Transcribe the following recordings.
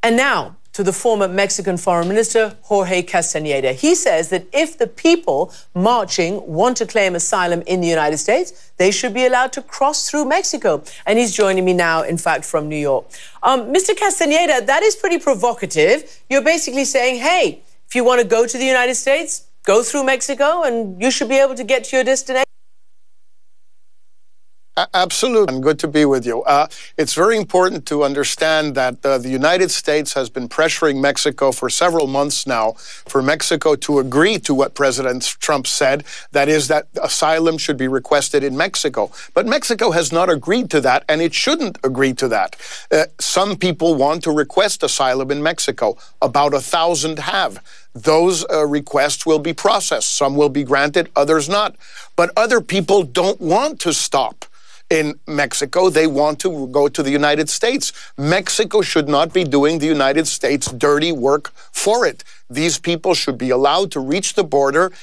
And now, to the former Mexican Foreign Minister, Jorge Castañeda. He says that if the people marching want to claim asylum in the United States, they should be allowed to cross through Mexico. And he's joining me now, in fact, from New York. Mr. Castañeda, that is pretty provocative. You're basically saying, hey, if you want to go to the United States, go through Mexico and you should be able to get to your destination. Absolutely. And good to be with you. It's very important to understand that the United States has been pressuring Mexico for several months now for Mexico to agree to what President Trump said, that is that asylum should be requested in Mexico. But Mexico has not agreed to that, and it shouldn't agree to that. Some people want to request asylum in Mexico. About 1,000 have. Those requests will be processed. Some will be granted, others not. But other people don't want to stop in Mexico. They want to go to the United States. Mexico should not be doing the United States dirty work for it. These people should be allowed to reach the border,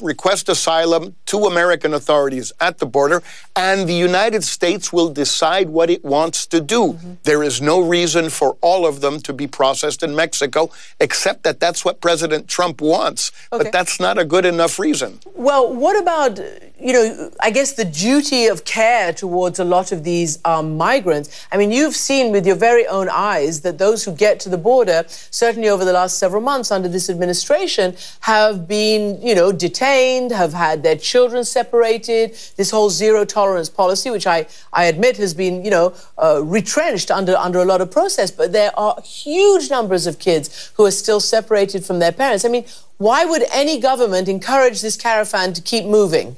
request asylum to American authorities at the border, and the United States will decide what it wants to do. There is no reason for all of them to be processed in Mexico, except that that's what President Trump wants. Okay. But that's not a good enough reason. Well, what about, you know, I guess the duty of care towards a lot of these migrants? I mean, you've seen with your very own eyes that those who get to the border, certainly over the last several months under this administration, have been, you know, detained, have had their children separated. This whole zero tolerance policy, which I admit has been, you know, retrenched under a lot of protest, but there are huge numbers of kids who are still separated from their parents. I mean, why would any government encourage this caravan to keep moving?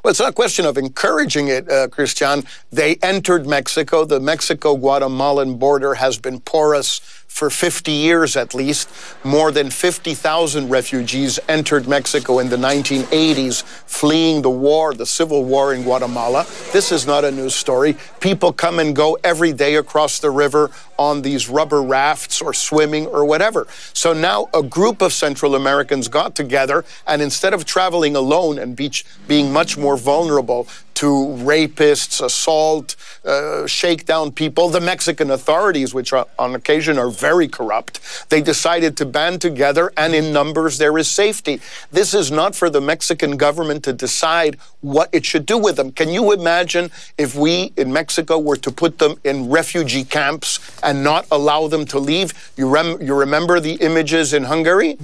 Well, it's not a question of encouraging it, Christiane. They entered Mexico. The Mexico-Guatemalan border has been porous for 50 years at least. More than 50,000 refugees entered Mexico in the 1980s, fleeing the war, the civil war in Guatemala. This is not a news story. People come and go every day across the river on these rubber rafts or swimming or whatever. So now a group of Central Americans got together, and instead of traveling alone and being much more vulnerable to rapists, assault, shakedown people, the Mexican authorities, which on occasion are very corrupt, they decided to band together, and in numbers there is safety. This is not for the Mexican government to decide what it should do with them. Can you imagine if we in Mexico were to put them in refugee camps and not allow them to leave? You remember the images in Hungary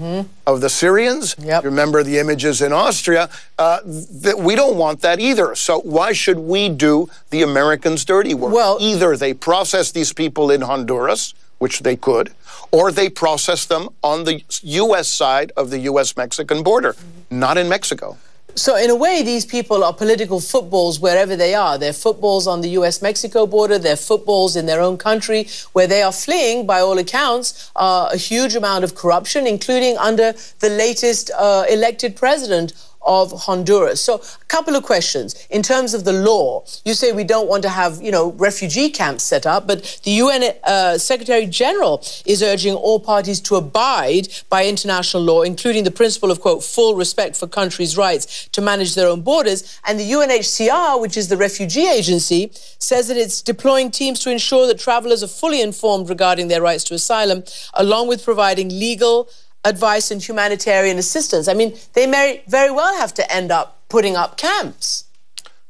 of the Syrians? Yep. You remember the images in Austria? We don't want that either. So why should we do the Americans' dirty work? Well, either they process these people in Honduras, which they could, or they process them on the U.S. side of the U.S.-Mexican border, not in Mexico. So in a way, these people are political footballs wherever they are. They're footballs on the US-Mexico border. They're footballs in their own country, where they are fleeing, by all accounts, a huge amount of corruption, including under the latest elected president of Honduras. So a couple of questions. In terms of the law, you say we don't want to have, you know, refugee camps set up, but the UN Secretary General is urging all parties to abide by international law, including the principle of, quote, full respect for countries' rights to manage their own borders. And the UNHCR, which is the refugee agency, says that it's deploying teams to ensure that travelers are fully informed regarding their rights to asylum, along with providing legal advice and humanitarian assistance. I mean, they may very well have to end up putting up camps.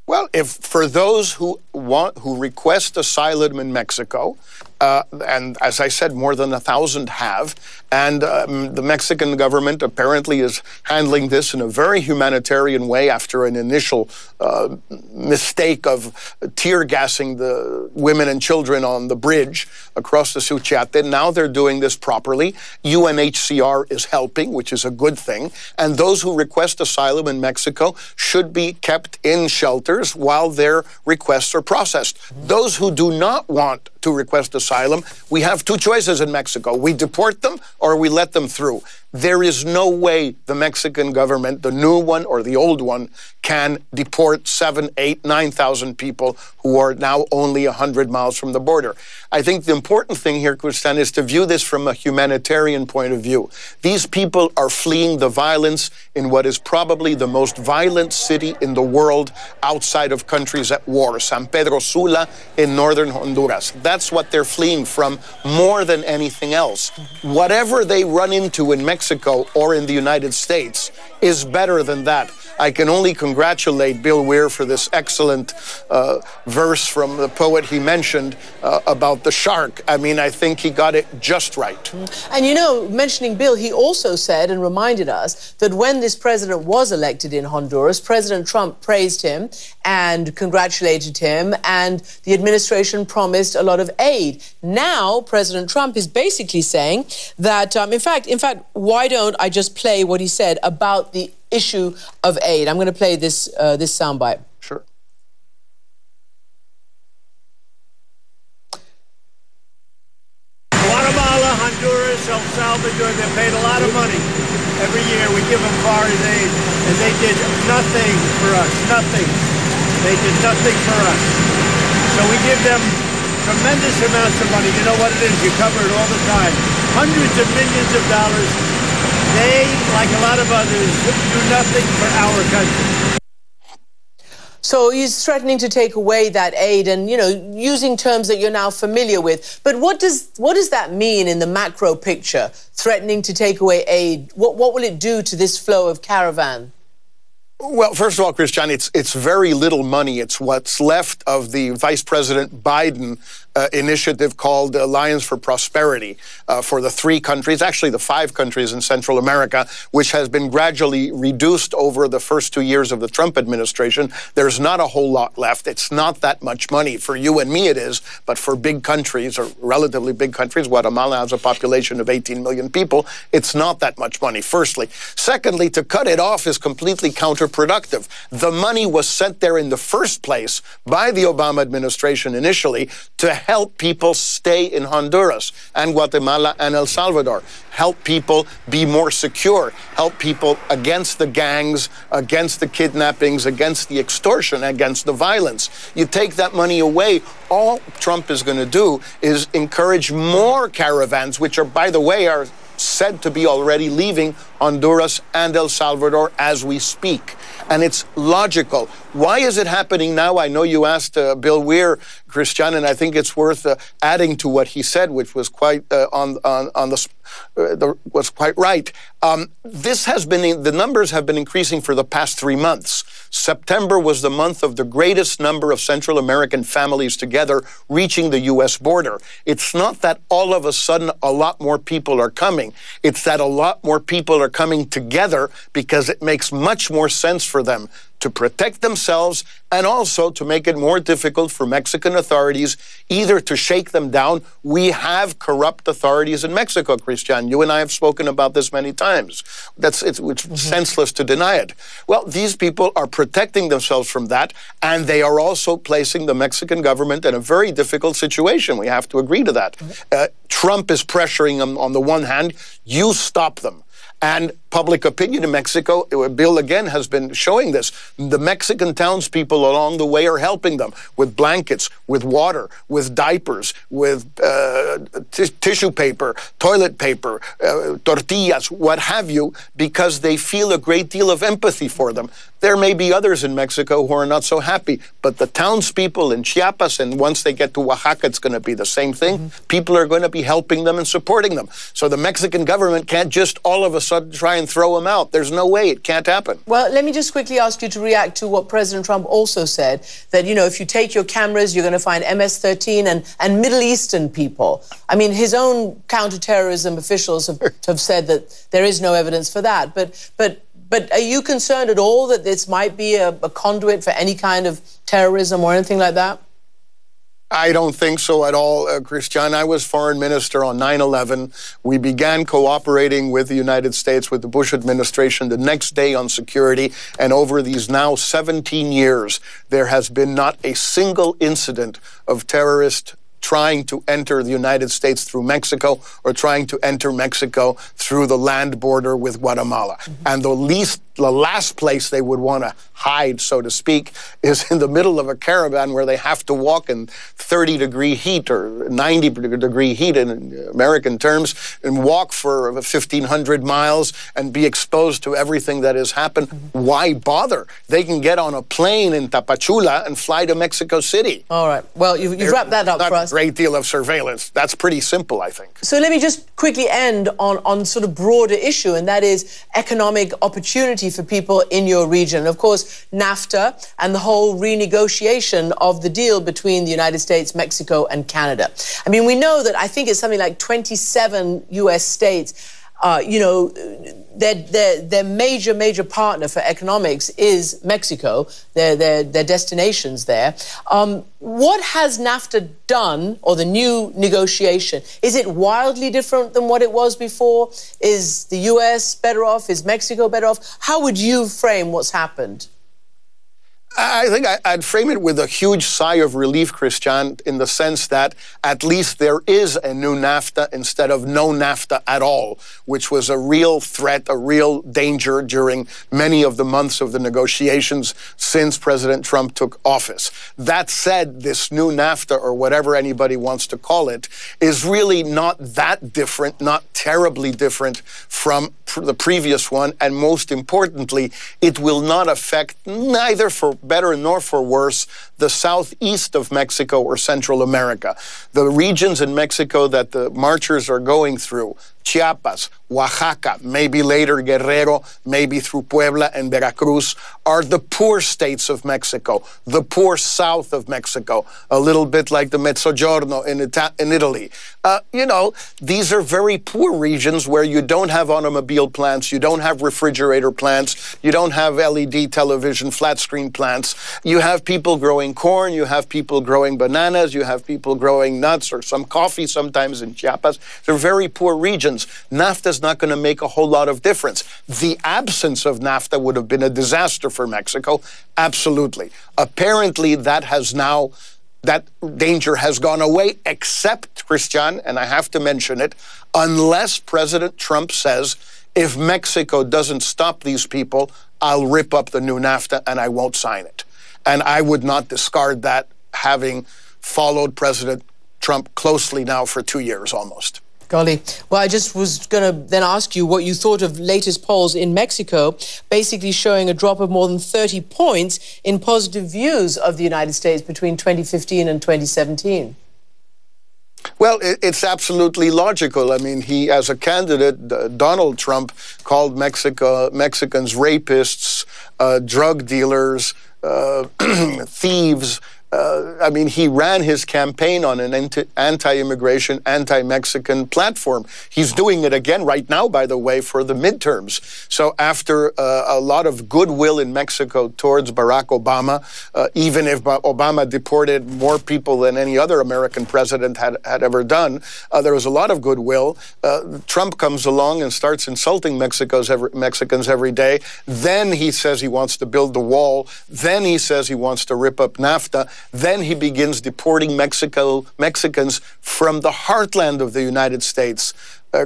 Well, if for those who request asylum in Mexico, and as I said, more than 1,000 have, and the Mexican government apparently is handling this in a very humanitarian way after an initial mistake of tear gassing the women and children on the bridge across the Suchiate. Now they're doing this properly. UNHCR is helping, which is a good thing. And those who request asylum in Mexico should be kept in shelters while their requests are processed. Those who do not want to request asylum, we have two choices in Mexico. We deport them or we let them through. There is no way the Mexican government, the new one or the old one, can deport 7, 8, 9,000 people who are now only 100 miles from the border. I think the important thing here, Christiane, is to view this from a humanitarian point of view. These people are fleeing the violence in what is probably the most violent city in the world outside of countries at war, San Pedro Sula in northern Honduras. That that's what they're fleeing from more than anything else. Whatever they run into in Mexico or in the United States is better than that. I can only congratulate Bill Weir for this excellent verse from the poet he mentioned about the shark. I mean, I think he got it just right. And you know, mentioning Bill, he also said and reminded us that when this president was elected in Honduras, President Trump praised him and congratulated him, and the administration promised a lot of aid. Now, President Trump is basically saying that, in fact, why don't I just play what he said about the issue of aid? I'm going to play this soundbite. Sure. Guatemala, Honduras, El Salvador, they paid a lot of money. Every year we give them foreign aid, and they did nothing for us, nothing. They did nothing for us. So we give them tremendous amounts of money. You know what it is, you cover it all the time. Hundreds of millions of dollars. They, like a lot of others, do nothing for our country. So he's threatening to take away that aid and, you know, using terms that you're now familiar with. But what does that mean in the macro picture, threatening to take away aid? What will it do to this flow of caravan? Well, first of all, Christiane, it's very little money. It's what's left of the Vice President Biden initiative called Alliance for Prosperity for the 3 countries, actually the 5 countries in Central America, which has been gradually reduced over the first 2 years of the Trump administration. There's not a whole lot left. It's not that much money. For you and me it is, but for big countries, or relatively big countries, Guatemala has a population of 18 million people, it's not that much money, firstly. Secondly, to cut it off is completely counterproductive. The money was sent there in the first place by the Obama administration initially to help people stay in Honduras and Guatemala and El Salvador, help people be more secure, help people against the gangs, against the kidnappings, against the extortion, against the violence. You take that money away, all Trump is going to do is encourage more caravans, which are, by the way, are said to be already leaving Honduras and El Salvador as we speak. And it's logical. Why is it happening now? I know you asked Bill Weir, Christiane, and I think it's worth adding to what he said, which was quite was quite right. This has been, the numbers have been increasing for the past 3 months. September was the month of the greatest number of Central American families together reaching the U.S. border. It's not that all of a sudden a lot more people are coming. It's that a lot more people are coming together because it makes much more sense for them to protect themselves and also to make it more difficult for Mexican authorities either to shake them down. We have corrupt authorities in Mexico, Christiane. You and I have spoken about this many times. It's senseless to deny it. Well, these people are protecting themselves from that, and they are also placing the Mexican government in a very difficult situation. We have to agree to that. Trump is pressuring them on the one hand. You stop them. And public opinion in Mexico, Bill again has been showing this. The Mexican townspeople along the way are helping them with blankets, with water, with diapers, with tissue paper, toilet paper, tortillas, what have you, because they feel a great deal of empathy for them. There may be others in Mexico who are not so happy, but the townspeople in Chiapas, and once they get to Oaxaca, it's going to be the same thing. People are going to be helping them and supporting them. So the Mexican government can't just all of a sudden try and throw them out. There's no way. It can't happen. Well, let me just quickly ask you to react to what President Trump also said, that, you know, if you take your cameras, you're going to find MS-13 and Middle Eastern people. I mean, his own counterterrorism officials have said that there is no evidence for that. But are you concerned at all that this might be a conduit for any kind of terrorism or anything like that? I don't think so at all, Christiane. I was foreign minister on 9/11. We began cooperating with the United States, with the Bush administration, the next day on security. And over these now 17 years, there has been not a single incident of terrorist trying to enter the United States through Mexico or trying to enter Mexico through the land border with Guatemala. And the least the last place they would want to hide, so to speak, is in the middle of a caravan where they have to walk in 30-degree heat or 90-degree heat in American terms and walk for 1,500 miles and be exposed to everything that has happened. Why bother? They can get on a plane in Tapachula and fly to Mexico City. All right. Well, you've wrapped that up for us. Not a great deal of surveillance. That's pretty simple, I think. So let me just quickly end on sort of broader issue, and that is economic opportunity for people in your region. Of course, NAFTA and the whole renegotiation of the deal between the United States, Mexico, and Canada. I mean, we know that I think it's something like 27 U.S. states. You know, their major partner for economics is Mexico, their destinations there. What has NAFTA done, or the new negotiation? Is it wildly different than what it was before? Is the U.S. better off? Is Mexico better off? How would you frame what's happened? I think I'd frame it with a huge sigh of relief, Christiane, in the sense that at least there is a new NAFTA instead of no NAFTA at all, which was a real threat, a real danger during many of the months of the negotiations since President Trump took office. That said, this new NAFTA, or whatever anybody wants to call it, is really not that different, not terribly different from the previous one, and most importantly, it will not affect, neither for better nor for worse, the southeast of Mexico or Central America. The regions in Mexico that the marchers are going through, Chiapas, Oaxaca, maybe later Guerrero, maybe through Puebla and Veracruz, are the poor states of Mexico, the poor south of Mexico, a little bit like the Mezzogiorno in Italy. You know, these are very poor regions where you don't have automobile plants, you don't have refrigerator plants, you don't have LED television, flat screen plants. You have people growing corn, you have people growing bananas, you have people growing nuts or some coffee sometimes in Chiapas. They're very poor regions. NAFTA is not going to make a whole lot of difference. The absence of NAFTA would have been a disaster for Mexico, absolutely. Apparently, that danger has gone away, except, Christiane, and I have to mention it, unless President Trump says, if Mexico doesn't stop these people, I'll rip up the new NAFTA and I won't sign it. And I would not discard that, having followed President Trump closely now for 2 years almost. Golly. Well, I just was going to then ask you what you thought of latest polls in Mexico, basically showing a drop of more than 30 points in positive views of the United States between 2015 and 2017. Well, it's absolutely logical. I mean, he, as a candidate, Donald Trump called Mexicans rapists, drug dealers, thieves. I mean, he ran his campaign on an anti-immigration, anti-Mexican platform. He's doing it again right now, by the way, for the midterms. So after a lot of goodwill in Mexico towards Barack Obama, even if Obama deported more people than any other American president had ever done, there was a lot of goodwill. Trump comes along and starts insulting Mexicans every day. Then he says he wants to build the wall. Then he says he wants to rip up NAFTA. Then he begins deporting Mexicans from the heartland of the United States.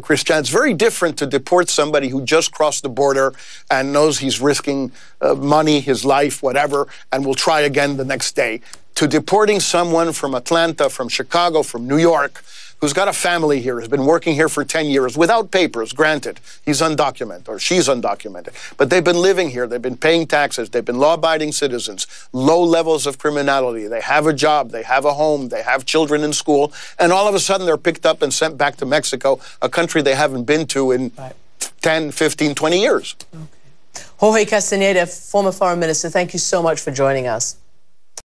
Christiane, it's very different to deport somebody who just crossed the border and knows he's risking money, his life, whatever, and will try again the next day, to deporting someone from Atlanta, from Chicago, from New York, who's got a family here, has been working here for 10 years without papers, granted. He's undocumented, or she's undocumented. But they've been living here, they've been paying taxes, they've been law-abiding citizens, low levels of criminality, they have a job, they have a home, they have children in school, and all of a sudden they're picked up and sent back to Mexico, a country they haven't been to in 10, 15, 20 years. Okay. Jorge Castañeda, former foreign minister, thank you so much for joining us.